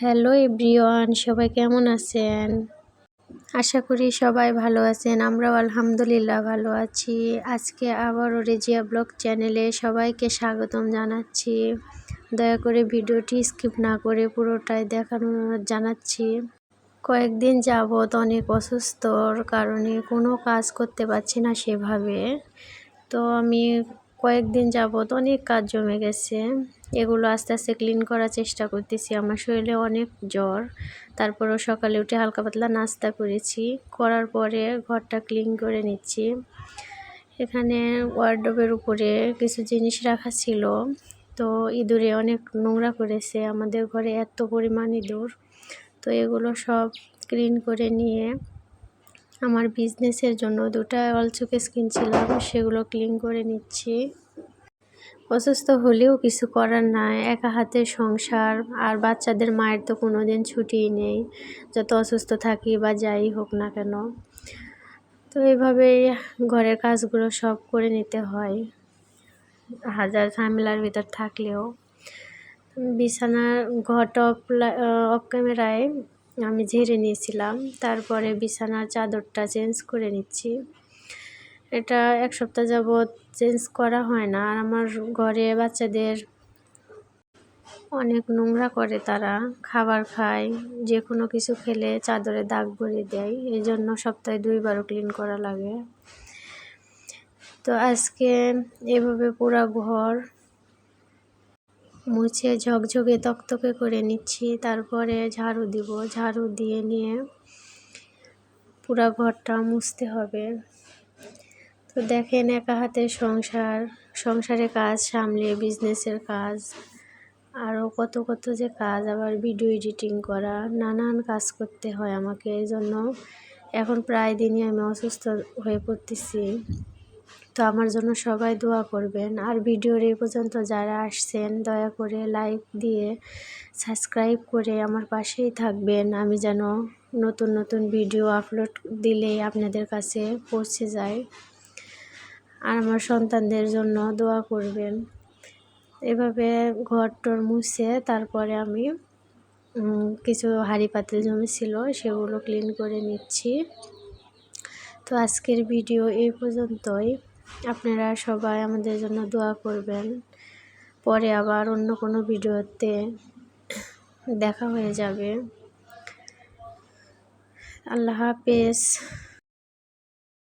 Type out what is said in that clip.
Hello everyone, সবাই কেমন আছেন? আশা করি সবাই ভালো আছেন। আমরাও আলহামদুলিল্লাহ ভালো আছি। আজকে আবারও রেজিয়া ব্লগ চ্যানেলে সবাইকে স্বাগতম জানাচ্ছি। দয়া করে ভিডিওটি স্কিপ না করে পুরোটাই দেখানোর জানাচ্ছি। কয়েকদিন যাবৎ অনেক অসুস্থর কারণে কোনো কাজ করতে পারছি না সেভাবে। তো আমি কয়েকদিন যাবৎ অনেক কাজ জমে গেছে, এগুলো আস্তে আস্তে ক্লিন করার চেষ্টা করতেছি। আমার শরীরে অনেক জ্বর, তারপরেও সকালে উঠে হালকা পাতলা নাস্তা করেছি, করার পরে ঘরটা ক্লিন করে নিচ্ছি। এখানে ওয়ার্ডরোবের উপরে কিছু জিনিস রাখা ছিল, তো ইঁদুরে অনেক নোংরা করেছে। আমাদের ঘরে এত পরিমাণ ইঁদুর, তো এগুলো সব ক্লিন করে নিয়ে আমার বিজনেসের জন্য 2টা অলচুকেস কিনছিলাম, সেগুলো ক্লিন করে নিচ্ছি। অসুস্থ হলেও কিছু করার নাই, একা হাতে সংসার, আর বাচ্চাদের মায়ের তো কোনো দিন ছুটিই নেই, যত অসুস্থ থাকি বা যাই হোক না কেন। তো এইভাবেই ঘরের কাজগুলো সব করে নিতে হয়, হাজার ঝামেলার ভিতর থাকলেও। বিছানার ঘরটা অফ ক্যামেরায় আমি ঝেড়ে নিয়েছিলাম, তারপরে বিছানার চাদরটা চেঞ্জ করে নিচ্ছি। এটা 1 সপ্তাহ যাবৎ চেঞ্জ করা হয় না। আর আমার ঘরে বাচ্চাদের অনেক নোংরা করে, তারা খাবার খায়, যে কোনো কিছু খেলে চাদরে দাগ ভরে দেয়, এই জন্য সপ্তাহে 2 বারও ক্লিন করা লাগে। তো আজকে এভাবে পুরো ঘর মুছে ঝকঝকে তকতকে করে নিচ্ছি, তারপরে ঝাড়ু দিব। ঝাড়ু দিয়ে নিয়ে পুরা ঘরটা মুছতে হবে। তো দেখেন, একা হাতে সংসারের কাজ সামলে বিজনেসের কাজ, আরও কত কত যে কাজ, আবার ভিডিও এডিটিং করা, নানান কাজ করতে হয় আমাকে। এই জন্য এখন প্রায় দিনই আমি অসুস্থ হয়ে পড়তেছি। তো আমার জন্য সবাই দোয়া করবেন। আর ভিডিওর এই পর্যন্ত যারা আসছেন, দয়া করে লাইক দিয়ে সাবস্ক্রাইব করে আমার পাশেই থাকবেন। আমি যেন নতুন নতুন ভিডিও আপলোড দিলেই আপনাদের কাছে পৌঁছে যায়। আর আমার সন্তানদের জন্য দোয়া করবেন। এভাবে ঘর-টর মুছে তারপরে আমি কিছু হাঁড়ি পাতিল জমেছিল, সেগুলো ক্লিন করে নিচ্ছি। তো আজকের ভিডিও এই পর্যন্তই। আপনারা সবাই আমাদের জন্য দোয়া করবেন। পরে আবার অন্য কোনো ভিডিওতে দেখা হয়ে যাবে। আল্লাহ হাফেজ।